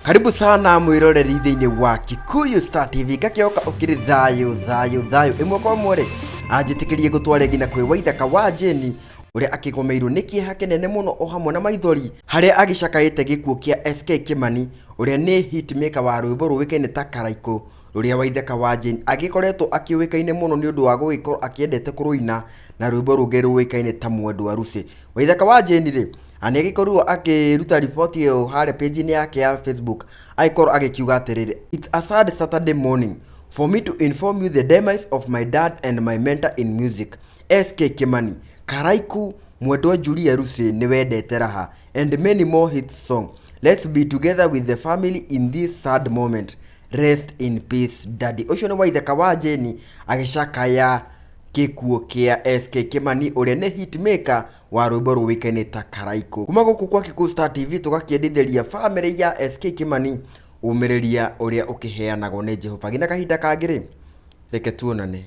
Karibu sana mwiroreri thiini wa Kikuyu Star TV gakioka ukiri thayo imwe kwa mwere anjitikirie gutware ngina kwi Waithaka wa Jeni uria akigomeirwo ni kieha kinene muno o hamwe na Maithori haria agicakaite gikuo kia SK Kimani uria ni hitmaker wa rwimbo ruwikaine ta R.I.P ruria Waithaka wa Jeni agikoretwo akiwikaine muno ni undu wa gugikorwo akiendete kuruina na rwimbo rungi ruwikaine ta Mwendo wa Rusi. Waithaka wa Jeni ri ani agikorwo akiruta ripoti yo hare page ni yake ya Facebook aikorwo agikiuga atiriri, it's a sad Saturday morning for me to inform you the demise of my dad and my mentor in music SK Kimani. R.I.P Mwendo wa Rusi ni wendete raha and many more hit song. Let's be together with the family in this sad moment. Rest in peace daddy. Ucio ni Waithaka wa Jeni agicakaya gikuo kia SK Kimani uria ni hitmaker wa rwimbo ruwikaine ta R.I.P. Kuma guku kwa Kikuyu Star TV tugakiendithĩria family ya SK Kimani umiriria uria ukiheanagwo ni Jehova. Gina kahinda kangiri reke tuonane.